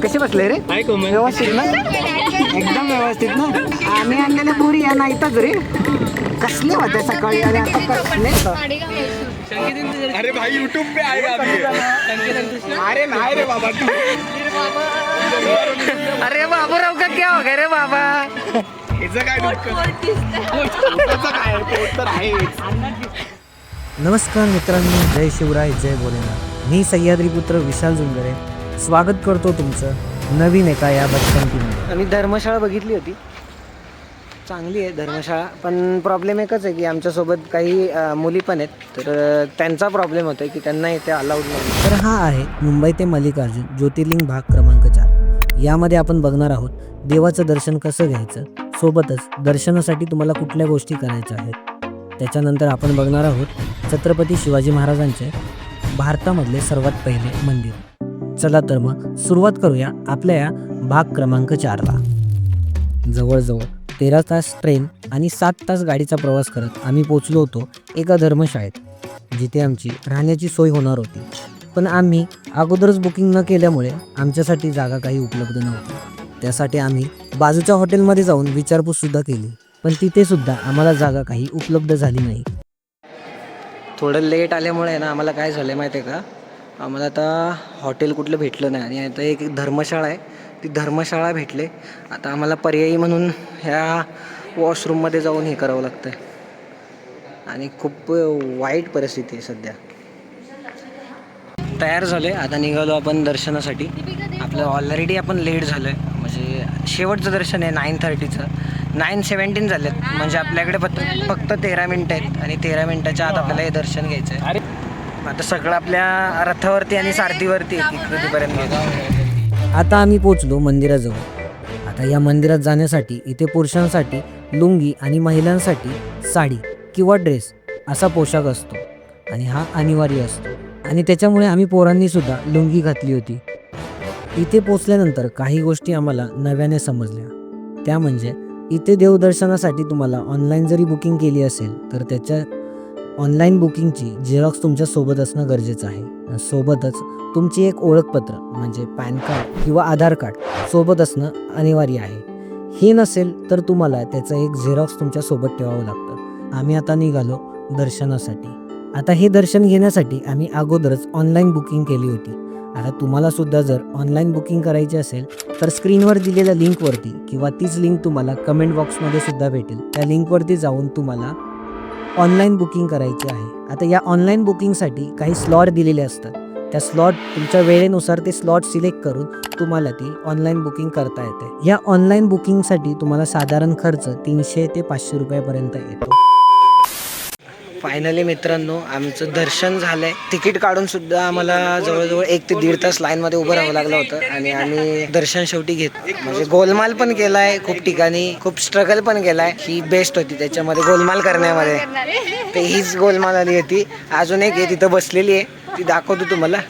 कसे बसले रे? व्यवस्थित ना? एकदम व्यवस्थित ना? आम्ही आणलेल्या पुरी या नाहीतच रे. कसले होते सकाळी आणि आता कसले? अरे भाई यूट्यूब पे आएगा अभी ये. अरे नाही रे बाबा तू. अरे बाबूराव का क्या हो गया रे बाबा? हिचं काय पोटाचं काय पोट तर आहे. नमस्कार मित्रांनो, जय शिवराय, जय भोलेनाथ. मी सह्याद्रीपुत्र विशाल जुंगरे स्वागत करतो तुमचं नवीन एका या बचपनतीमध्ये. आम्ही धर्मशाळा बघितली होती, चांगली आहे धर्मशाळा. पण प्रॉब्लेम एकच आहे की आमच्यासोबत काही मुली पण आहेत, तर त्यांचा प्रॉब्लेम होतो की त्यांना इथे अलाउड नाही. तर हा आहे मुंबई ते मल्लिकार्जुन ज्योतिर्लिंग भाग क्रमांक 4. यामध्ये आपण बघणार आहोत देवाचं दर्शन कसं घ्यायचं, सोबतच दर्शनासाठी तुम्हाला कुठल्या गोष्टी करायच्या आहेत. त्याच्यानंतर आपण बघणार आहोत छत्रपती शिवाजी महाराजांचे भारतामधले सर्वात पहिले मंदिर. चला तर मग सुरुवात करूया आपल्या या भाग क्रमांक 4ला. जवळजवळ 13 तास ट्रेन आणि 7 तास गाडीचा प्रवास करत आम्ही पोचलो होतो एका धर्मशाळेत, जिथे आमची राहण्याची सोय होणार होती. पण आम्ही अगोदरच बुकिंग न केल्यामुळे आमच्यासाठी जागा काही उपलब्ध नव्हती. त्यासाठी आम्ही बाजूच्या हॉटेलमध्ये जाऊन विचारपूससुद्धा केली, पण तिथे सुद्धा आम्हाला जागा काही उपलब्ध झाली नाही. थोडं लेट आल्यामुळे ना आम्हाला काय झालं आहे माहिती आहे का, आम्हाला आता हॉटेल कुठलं भेटलं नाही आणि आता एक धर्मशाळा आहे, ती धर्मशाळा भेटले. आता आम्हाला पर्यायी म्हणून ह्या वॉशरूममध्ये जाऊन हे करावं लागतं आहे आणि खूप वाईट परिस्थिती आहे सध्या. तयार झालो आहे, आता निघालो आपण दर्शनासाठी. आपलं ऑलरेडी आपण लेट झालो आहे, म्हणजे शेवटचं दर्शन आहे 9:30चं. 9:17 झालेत, म्हणजे आपल्याकडे फक्त 13 मिनटं आहेत आणि 13 मिनटाच्या आत आपल्याला हे दर्शन घ्यायचं आहे. आता सगळं आपल्या रथावरती आणि सारथीवरती तिथपर्यंत घ्यायचं. आता आम्ही पोचलो मंदिराजवळ. आता या मंदिरात जाण्यासाठी इथे पुरुषांसाठी लुंगी आणि महिलांसाठी साडी किंवा ड्रेस असा पोशाख असतो आणि हा अनिवार्य असतो, आणि त्याच्यामुळे आम्ही पोरांनी सुद्धा लुंगी घातली होती. इथे पोचल्यानंतर काही गोष्टी आम्हाला नव्याने समजल्या. त्या म्हणजे इथे देवदर्शनासाठी तुम्हाला ऑनलाईन जरी बुकिंग केली असेल तर त्याच्या ऑनलाईन बुकिंगची झेरॉक्स तुमच्या सोबत असणं गरजेचं आहे. सोबतच तुमची एक ओळखपत्र म्हणजे पॅन कार्ड किंवा आधार कार्ड सोबत असणं अनिवार्य आहे. हे नसेल तर तुम्हाला त्याचं एक झेरॉक्स तुमच्या सोबत ठेवावं लागतं. आम्ही आता निघालो दर्शनासाठी. आता हे दर्शन घेण्यासाठी आम्ही अगोदरच ऑनलाईन बुकिंग केली होती. आता तुम्हाला सुद्धा जर ऑनलाईन बुकिंग करायची असेल तर स्क्रीनवर दिलेल्या लिंकवरती किंवा तीच लिंक तुम्हाला कमेंट बॉक्समध्ये सुद्धा भेटेल, त्या लिंकवरती जाऊन तुम्हाला ऑनलाईन बुकिंग करायची आहे. आता या ऑनलाईन बुकिंगसाठी काही स्लॉट दिलेले असतात. त्या स्लॉट तुमच्या वेळेनुसार ते स्लॉट सिलेक्ट करून तुम्हाला ती ऑनलाईन बुकिंग करता येते. या ऑनलाईन बुकिंगसाठी तुम्हाला साधारण खर्च 300 ते 500 रुपयापर्यंत येतो. फायनली मित्रांनो आमचं दर्शन झालंय. तिकीट काढून सुद्धा आम्हाला जवळजवळ 1 ते 1.5 तास लाईनमध्ये उभं राहावं लागलं होतं आणि आम्ही दर्शन शेवटी म्हणजे गोलमाल पण केलाय खूप ठिकाणी, खूप स्ट्रगल पण केलाय. ही बेस्ट होती त्याच्यामध्ये गोलमाल करण्यामध्ये, ते हीच गोलमाल आली होती. अजून एक आहे तिथं बसलेली आहे, ती दाखवतो तुम्हाला.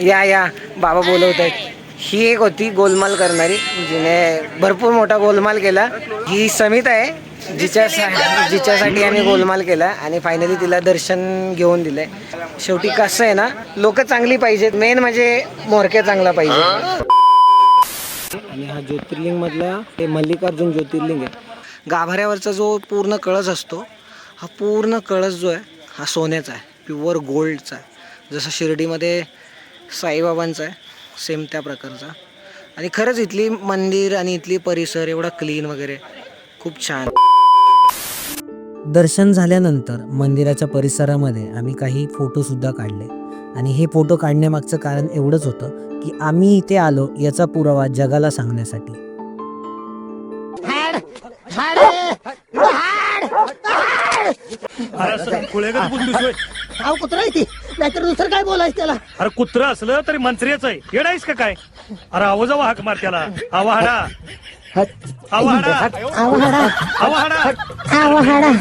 या बाबा बोलवत आहेत. ही एक होती गोलमाल करणारी, जिने भरपूर मोठा गोलमाल केला. ही समित आहे जिच्यासाठी आम्ही गोलमाल केला आणि फायनली तिला दर्शन घेऊन दिलंय. शेवटी कसं आहे ना, लोक चांगली पाहिजेत, मेन म्हणजे मोरक्या चांगला पाहिजे. आणि हा ज्योतिर्लिंग मधला हे मल्लिकार्जुन ज्योतिर्लिंग आहे. गाभाऱ्यावरचा जो पूर्ण कळस असतो, हा पूर्ण कळस जो आहे हा सोन्याचा आहे, प्युअर गोल्डचा आहे. जसं शिर्डीमध्ये साईबाबांचा आहे सेम त्या प्रकारचा. आणि खरंच इथली मंदिर आणि इथली परिसर एवढा क्लीन वगैरे खूप छान. दर्शन झाल्यानंतर मंदिराच्या परिसरामध्ये आम्ही काही फोटोसुद्धा काढले, आणि हे फोटो काढण्यामागचं कारण एवढंच होतं की आम्ही इथे आलो याचा पुरावा जगाला सांगण्यासाठी. कुत्रा आहे नाहीतर दुसरं काय बोलायचं त्याला. अरे कुत्र असलं तरी मंत्र्याच आहे, येडायस का काय? अरे आवाजावा हाक मार त्याला. आवाहाडा आवाहाडा आवाहाडा आवाहाडा आवाहाडा.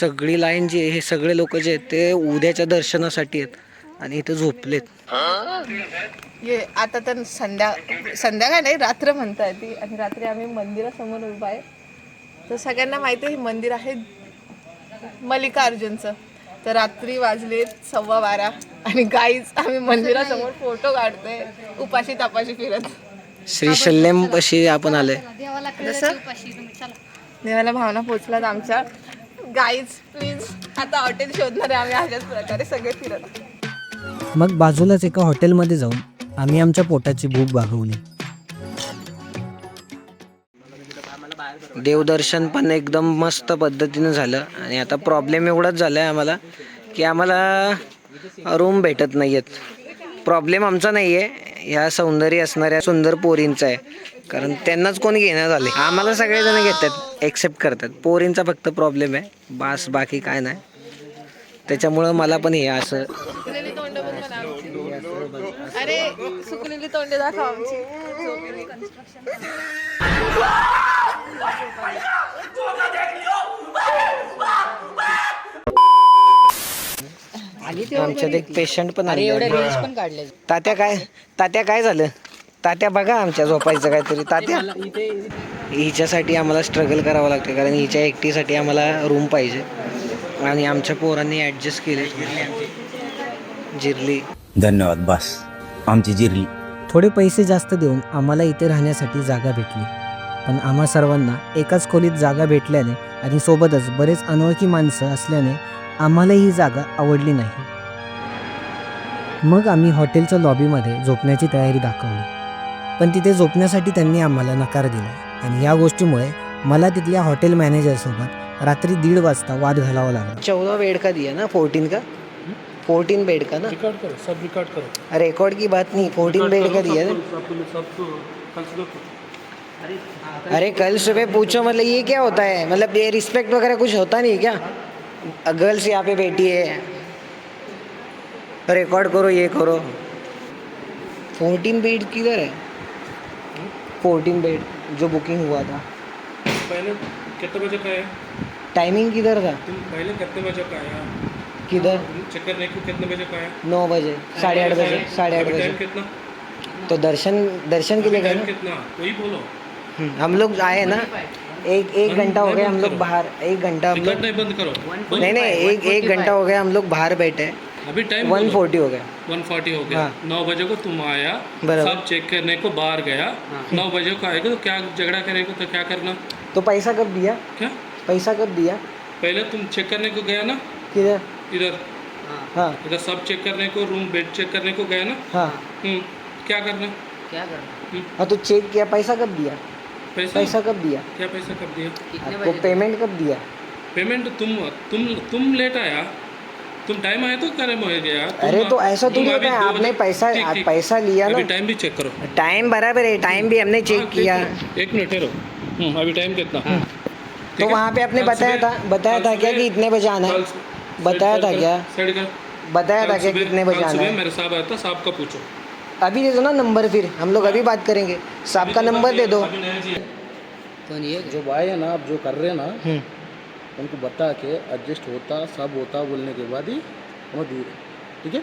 सगळी लाईन जी आहे हे सगळे लोक जे आहेत ते उद्याच्या दर्शनासाठी आहेत आणि इथे झोपलेत. ये आता तर संध्याकाळ नाही, रात्र म्हणता येते. आणि रात्री आम्ही मंदिरासमोर उभा आहे. तर सगळ्यांना माहिती आहे हे मंदिर आहे मल्लिकार्जुनचं. तर रात्री वाजले 12:15 आणि गाईज आम्ही मंदिरासमोर फोटो काढतोय उपाशी तापाशी फिरत. श्री शल्यम पाशी आपण आलोय. जसं देवाला भावना पोचलात आमच्या. गाईज प्लीज आता हॉटेल शोधणार आहे आम्ही अशाच प्रकारे सगळे फिरत. मग बाजूलाच एका हॉटेलमध्ये जाऊन आम्ही आमच्या पोटाची भूक भागवली. देवदर्शन पण एकदम मस्त पद्धतीनं झालं आणि आता प्रॉब्लेम एवढाच झाला आहे आम्हाला की आम्हाला रूम भेटत नाही आहेत. प्रॉब्लेम आमचा नाही आहे, ह्या सौंदर्य असणाऱ्या सुंदर पोरींचा आहे. कारण त्यांनाच कोण घेण्यात आले. आम्हाला सगळेजण घेतात, एक्सेप्ट करतात. पोरींचा फक्त प्रॉब्लेम आहे, बास बाकी काय नाही. त्याच्यामुळं मला पण हे असं सुकलेली तोंड बघ मला आमची. अरे सुकलेली तोंड दाखव आमची. आमच्यात एक पेशंट पण आले. तात्या काय झालं? तात्या बघा आमच्या झोपायचं काहीतरी. तात्या हिच्यासाठी आम्हाला स्ट्रगल करावं लागतं कारण हिच्या एकटीसाठी आम्हाला रूम पाहिजे आणि आमच्या पोरांनी ॲडजस्ट केले. जिरली. धन्यवाद बास, आमची जिरली. थोडे पैसे जास्त देऊन आम्हाला इथे राहण्यासाठी जागा भेटली. पण आम्हा सर्वांना एकाच खोलीत जागा भेटल्याने आणि सोबतच बरेच अनोळखी माणसं असल्याने आम्हाला ही जागा आवडली नाही. मग आम्ही हॉटेलच्या लॉबीमध्ये झोपण्याची तयारी दाखवली. पण तिथे झोपण्यासाठी त्यांनी आम्हाला नकार दिला आणि या गोष्टीमुळे मला तिथल्या हॉटेल मॅनेजरसोबत रात्री 1:30 वाजता वाद घालावा लागला. 14 बेड का दिया ना? 14 का 14 बेड का ना? रिकॉर्ड करो, सब रिकॉर्ड करो. रिकॉर्ड की बात नहीं, 14 बेड का दिया ना? अरे कल सुबह पूछो, मतलब ये क्या होता है? मतलब ये रिस्पेक्ट वगैरह कुछ होता नहीं क्या? गर्ल्स यहाँ पे बैठी है, रिकॉर्ड करो, ये करो. 14 बेड किधर है? 14 बेड जो बुकिंग हुआ था. पहले कितने बजे का है? टाइमिंग किधर था? तुम पहले कितने बजे का आया? किधर? चेक करने को कितने बजे का आया? 9 बजे, 8:30 बजे, 8:30 टाइम बजे. कितना? तो दर्शन के लिए गए टाइम ना. कितना? वही बोलो. हम लोग आए ना, एक घंटा हो गया हम लोग बाहर. 1 घंटा हम लोग टिकट नहीं बंद करो. नहीं, एक घंटा हो गया हम लोग बाहर बैठे हैं. अभी टाइम 1:40 हो गया. 1:40 हो गया. हाँ. 9 बजे को तुम आया, बराबर. सब चेक करने को बाहर गया. 9 बजे को आएगा तो क्या झगड़ा करेगा तो क्या करना? तो पैसा कब दिया? क्या पैसा कब दिया? पहले तुम चेक करने को गया ना, किधर? इधर हाँ इधर सब चेक करने को, रूम बेड चेक करने को गया ना. हाँ क्या करना? हाँ. तो चेक किया, पैसा कब दिया? पैसा पैसा कब दिया? क्या पैसा कब दिया? आपको पेमेंट कब दिया? पेमेंट तुम लेट आया, तुम टाइम आया तो करे हो गया. अरे तो ऐसा थोड़ी होता है, आपने पैसा लिया ना. अभी टाइम भी चेक करो. टाइम बराबर है, टाइम भी हमने चेक किया. एक मिनट ठहरो. अभी टाइम कितना? तो वहाँ पे आपने बताया था क्या कि इतने बजे आना है? बताया था क्या? बताया था क्या कितने बजे आना है? मेरे साहब आया था, साहब का पूछो. अभी दे दो ना नंबर, फिर हम लोग अभी बात करेंगे. साहब का नंबर दे दो. जो भाई है ना, आप जो कर रहे हैं ना, उनको बता के एडजस्ट होता सब होता बोलने के बाद ही वो दूर. ठीक है,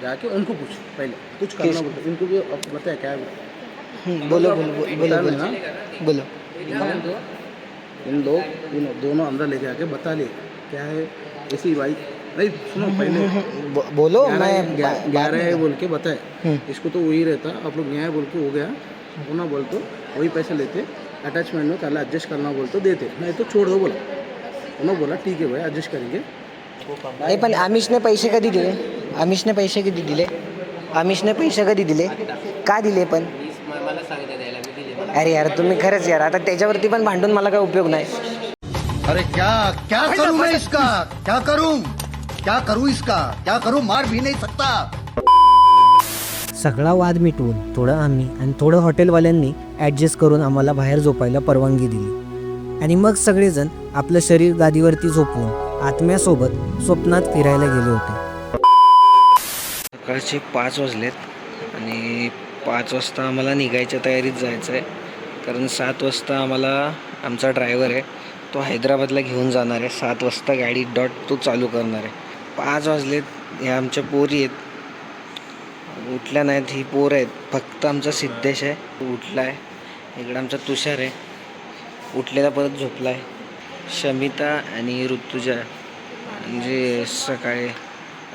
जाके उनको पूछो पहले कुछ करना बोलते. इनको भी बताया क्या है? बोलो ना, बोलो. इन लोग इन दोनों अंदर लेके आके बता ले क्या है. ऐसी भाई नहीं सुनो, पहले बोलो. मैं 11 है बोल के बताए. इसको तो वही रहता, आप लोग न्याय बोल के हो गया वो ना बोल तो वही पैसे लेते. अटैचमेंट में कल एडजस्ट करना बोल तो देते, नहीं तो छोड़ दो बोला. उन्होंने बोला ठीक आहे भाई ॲडजस्ट करेंगे. नाही पण आमिषने पैसे कधी दिले? आमिषने पैसे कधी दिले? आमिषने पैसे कधी दिले? का दिले पण? अरे यार तुम्ही खरंच यार, आता त्याच्यावरती पण भांडून मला काय उपयोग नाही. अरे क्या करूं मैं इसका? क्या करूं इसका? क्या करूं? मार भी नहीं सकता. सगळा वाद मिटवून थोडं आम्ही आणि थोडं हॉटेलवाल्यांनी ॲडजस्ट करून आम्हाला बाहेर झोपायला परवानगी दिली. आणि मग सगळेजण आपलं शरीर गादीवरती झोपवून आत्म्यासोबत स्वप्नात फिरायला गेले होते. सकाळचे 5 वाजलेत आणि 5 वाजता आम्हाला निघायच्या तयारीत जायचं आहे. कारण 7 वाजता आम्हाला आमचा ड्रायव्हर आहे तो हैदराबादला घेऊन जाणार आहे. 7 वाजता गाडी डॉट तो चालू करणार आहे. 5 वाजलेत. ह्या आमच्या पोरी आहेत, उठल्या नाहीत. ही पोर आहेत, फक्त आमचा सिद्धेश आहे उठला आहे. इकडं आमचा तुषार आहे, उठलेला परत झोपला आहे. शमिता आणि ऋतुजा म्हणजे सकाळी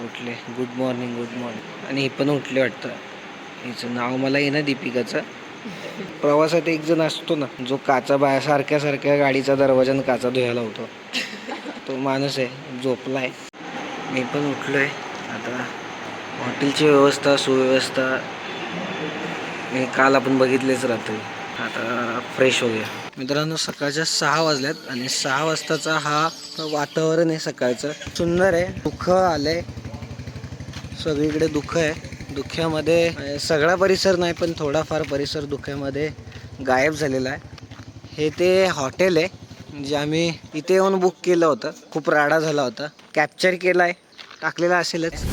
उठले. Good morning good morning. आणि ही पण उठले वाटतं. हिचं नाव मला येईना दीपिकाचं. प्रवासात एक जण असतो ना जो काचा सारख्या गाडीचा दरवाजानं काचा धुवायला होतो, तो माणूस आहे. झोपला आहे. मी पण उठलो आहे. आता हॉटेलची व्यवस्था सुव्यवस्था हे काल आपण बघितलेच रात्री. आता फ्रेश होऊया. मित्रांनो, सकाळच्या 6 वाजल्यात आणि 6 वाजताचा हा वातावरण आहे सकाळचं. सुंदर आहे. दुःख आलंय सगळीकडे. दुःख आहे. धुक्यामध्ये सगळा परिसर नाही पण थोडाफार परिसर धुक्यामध्ये गायब झालेला आहे. हे ते हॉटेल आहे जे आम्ही इथे येऊन बुक केलं होतं. खूप राडा झाला होता. कॅप्चर केला आहे, टाकलेला असेलच.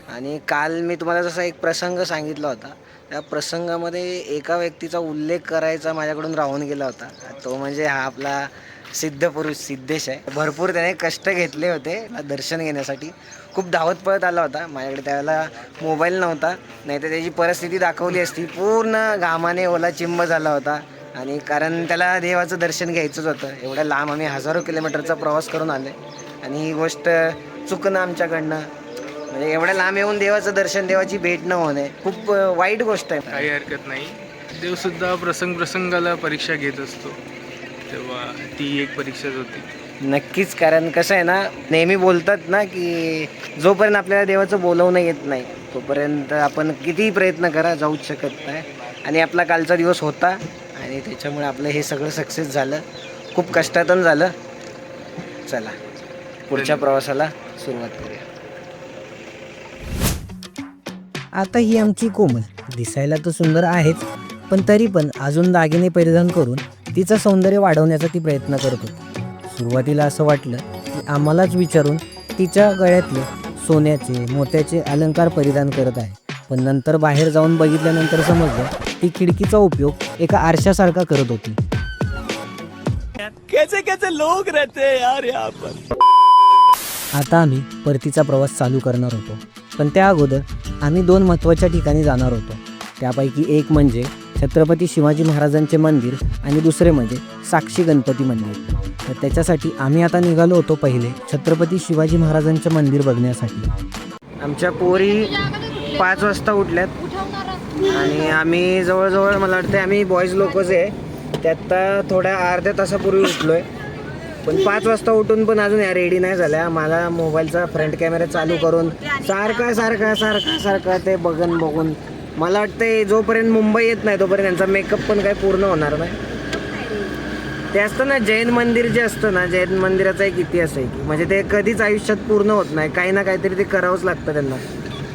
आणि काल मी तुम्हाला जसा एक प्रसंग सांगितला होता, त्या प्रसंगामध्ये एका व्यक्तीचा उल्लेख करायचा माझ्याकडून राहून गेला होता. तो म्हणजे हा आपला सिद्ध पुरुष सिद्धेश आहे. भरपूर त्याने कष्ट घेतले होते दर्शन घेण्यासाठी. खूप धावत पळत आला होता. माझ्याकडे त्यावेळेला मोबाईल नव्हता, नाही तर त्याची परिस्थिती दाखवली असती. पूर्ण घामाने ओला चिंब झाला होता. आणि कारण त्याला देवाचं दर्शन घ्यायचंच होतं. एवढ्या लांब आम्ही हजारो किलोमीटरचा प्रवास करून आले आणि ही गोष्ट चुकणं आमच्याकडनं. म्हणजे एवढ्या लांब येऊन देवाचं दर्शन, देवाची भेट न होणे खूप वाईट गोष्ट आहे. काही हरकत नाही. देवसुद्धा प्रसंगाला परीक्षा घेत असतो, तेव्हा ती एक परीक्षाच होती. नक्कीच. कारण कसं आहे ना, नेहमी बोलतात ना की जोपर्यंत आपल्याला देवाचं बोलवणं येत नाही तोपर्यंत आपण कितीही प्रयत्न करा जाऊच शकत नाही. आणि आपला कालचा दिवस होता आणि त्याच्यामुळे आपलं हे सगळं सक्सेस झालं. खूप कष्टातून झालं. चला पुढच्या प्रवासाला सुरुवात करूया. आता ही आमची कोमल दिसायला तर सुंदर आहेच, पण तरी पण अजून दागिने परिधान करून तिचं सौंदर्य वाढवण्याचा ती प्रयत्न करत होती. सुरुवातीला असं वाटलं की आम्हालाच विचारून तिच्या गळ्यातले सोन्याचे मोत्याचे अलंकार परिधान करत आहे. पण नंतर बाहेर जाऊन बघितल्यानंतर समजलं ती खिडकीचा उपयोग एका आरशासारखा करत होती. आता आम्ही परतीचा प्रवास चालू करणार होतो, पण त्या अगोदर आम्ही 2 महत्त्वाच्या ठिकाणी जाणार होतो. त्यापैकी एक म्हणजे छत्रपती शिवाजी महाराजांचे मंदिर आणि दुसरे म्हणजे साक्षी गणपती मंदिर. तर त्याच्यासाठी आम्ही आता निघालो होतो पहिले छत्रपती शिवाजी महाराजांचे मंदिर बघण्यासाठी. आमच्या पोरी 5 वाजता उठल्यात आणि आम्ही जवळजवळ मला वाटतं आम्ही बॉईज लोकच आहे त्यात थोड्या अर्ध्या तासापूर्वी उठलो आहे. पण 5 वाजता उठून पण अजून या रेडी नाही झाल्या. मला मोबाईलचा फ्रंट कॅमेरा चालू करून सारखा ते बघून मला वाटतं जोपर्यंत मुंबई येत नाही तोपर्यंत त्यांचा मेकअप पण काही पूर्ण होणार नाही. ते असतं ना जैन मंदिर जे असतं ना, जैन मंदिराचा एक इतिहास आहे की म्हणजे ते कधीच आयुष्यात पूर्ण होत नाही. काही ना काहीतरी ते करावंच लागतं त्यांना.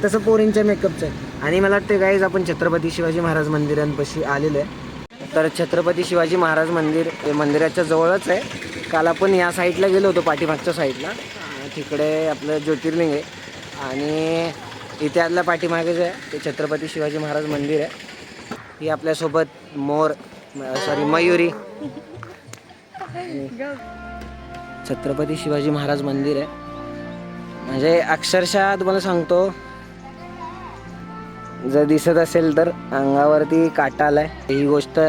तसं पोरींच्या मेकअपचं आहे. आणि मला वाटतं गाईज आपण छत्रपती शिवाजी महाराज मंदिरांपाशी आलेलो आहे. तर छत्रपती शिवाजी महाराज मंदिर हे मंदिराच्या जवळच आहे. काल आपण या साईडला गेलो होतो, पाठीमागच्या साईडला. तिकडे आपलं ज्योतिर्लिंग आहे आणि इथे आपल्या पाठीमागे जे आहे ते छत्रपती शिवाजी महाराज मंदिर आहे. ही आपल्यासोबत मयुरी. छत्रपती शिवाजी महाराज मंदिर आहे म्हणजे अक्षरशः तुम्हाला सांगतो, जर दिसत असेल तर अंगावरती काटा आलाय. ही गोष्ट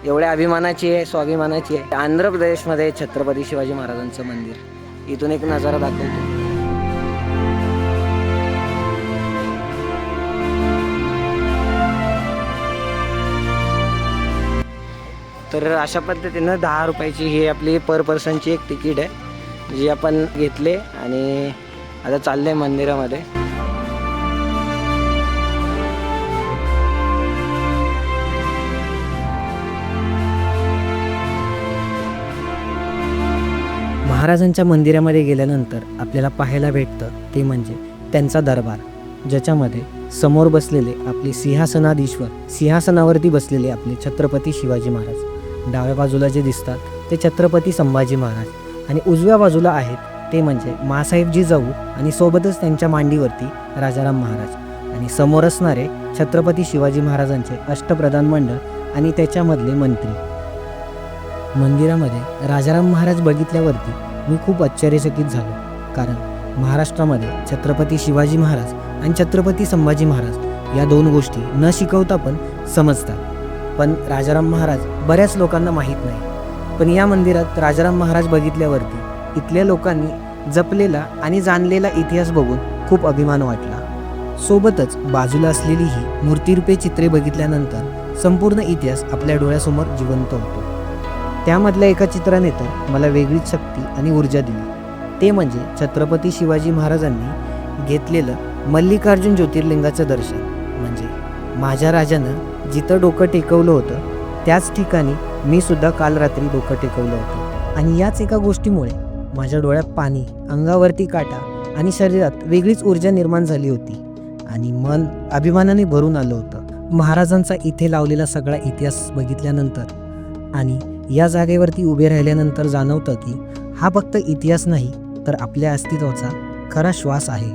एवढ्या अभिमानाची आहे, स्वाभिमानाची आहे. आंध्र प्रदेशमध्ये छत्रपती शिवाजी महाराजांचं मंदिर. इथून एक नजारा दाखवतो. तर अशा पद्धतीनं 10 रुपयाची ही आपली पर पर्सनची एक तिकीट आहे जी आपण घेतले आणि आता चालले मंदिरामध्ये. महाराजांच्या मंदिरामध्ये गेल्यानंतर आपल्याला पाहायला भेटतं ते म्हणजे त्यांचा दरबार, ज्याच्यामध्ये समोर बसलेले आपले सिंहासनाधीश्वर, सिंहासनावरती बसलेले आपले छत्रपती शिवाजी महाराज. डाव्या बाजूला जे दिसतात ते छत्रपती संभाजी महाराज आणि उजव्या बाजूला आहेत ते म्हणजे मासाहेब जिजाऊ आणि सोबतच त्यांच्या मांडीवरती राजाराम महाराज. आणि समोर असणारे छत्रपती शिवाजी महाराजांचे अष्टप्रधान मंडळ आणि त्याच्यामधले मंत्री. मंदिरामध्ये राजाराम महाराज बघितल्यावरती मी खूप आश्चर्यचकित झालो, कारण महाराष्ट्रामध्ये छत्रपती शिवाजी महाराज आणि छत्रपती संभाजी महाराज या दोन गोष्टी न शिकवता पण समजतात, पण राजाराम महाराज बऱ्याच लोकांना माहीत नाही. पण या मंदिरात राजाराम महाराज बघितल्यावरती इथल्या लोकांनी जपलेला आणि जाणलेला इतिहास बघून खूप अभिमान वाटला. सोबतच बाजूला असलेली ही मूर्तिरूपे चित्रे बघितल्यानंतर संपूर्ण इतिहास आपल्या डोळ्यासमोर जिवंत होतो. त्यामधल्या एका चित्राने तर मला वेगळीच शक्ती आणि ऊर्जा दिली. ते म्हणजे छत्रपती शिवाजी महाराजांनी घेतलेलं मल्लिकार्जुन ज्योतिर्लिंगाचं दर्शन. म्हणजे माझ्या राजानं जिथं डोकं टेकवलं होतं त्याच ठिकाणी मी सुद्धा काल रात्री डोकं टेकवलं होतं. आणि याच एका गोष्टीमुळे माझ्या डोळ्यात पाणी, अंगावरती काटा आणि शरीरात वेगळीच ऊर्जा निर्माण झाली होती आणि मन अभिमानाने भरून आलं होतं. महाराजांचा इथे लावलेला सगळा इतिहास बघितल्यानंतर आणि या जागेवरती उभे राहिल्यानंतर जाणवतं की हा फक्त इतिहास नाही तर आपल्या अस्तित्वाचा खरा श्वास आहे.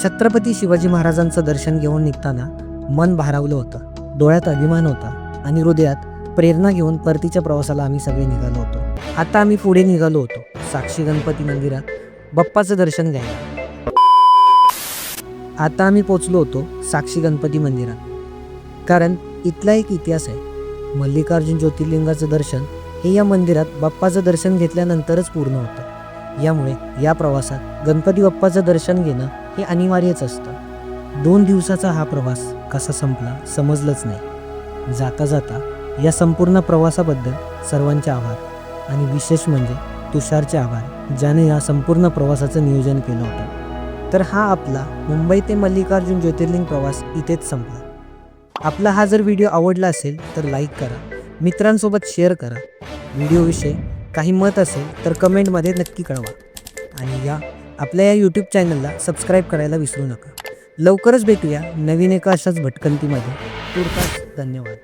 छत्रपती शिवाजी महाराजांचं दर्शन घेऊन निघताना मन भारावलं होतं, डोळ्यात अभिमान होता आणि हृदयात प्रेरणा घेऊन परतीच्या प्रवासाला आम्ही सगळे निघालो होतो. आता आम्ही पुढे निघालो होतो साक्षी गणपती मंदिरात बाप्पाचं दर्शन घ्यायला. आता आम्ही पोचलो होतो साक्षी गणपती मंदिरात, कारण इथला एक इतिहास आहे. मल्लिकार्जुन ज्योतिर्लिंगाचं दर्शन हे या मंदिरात बाप्पाचं दर्शन घेतल्यानंतरच पूर्ण होतं. यामुळे या प्रवासात गणपती बाप्पाचं दर्शन घेणं हे अनिवार्यच असतं. 2 दिवसाचा हा प्रवास कसा संपला समजलंच नाही. जाता जाता या संपूर्ण प्रवासाबद्दल सर्वांचे आभार आणि विशेष म्हणजे तुषारचे आभार, ज्याने या संपूर्ण प्रवासाचं नियोजन केलं होतं. तर हा आपला मुंबई ते मल्लिकार्जुन ज्योतिर्लिंग प्रवास इथेच संपला. आपला हा जर व्हिडिओ आवडला असेल तर लाईक करा, मित्रांसोबत शेअर करा. व्हिडिओविषयी काही मत असेल तर कमेंटमध्ये नक्की कळवा आणि आपल्या या यूट्यूब चॅनलला सबस्क्राईब करायला विसरू नका. लवकरच भेटूया नवीन एका अशाच भटकंतीमध्ये. तुर्तास धन्यवाद.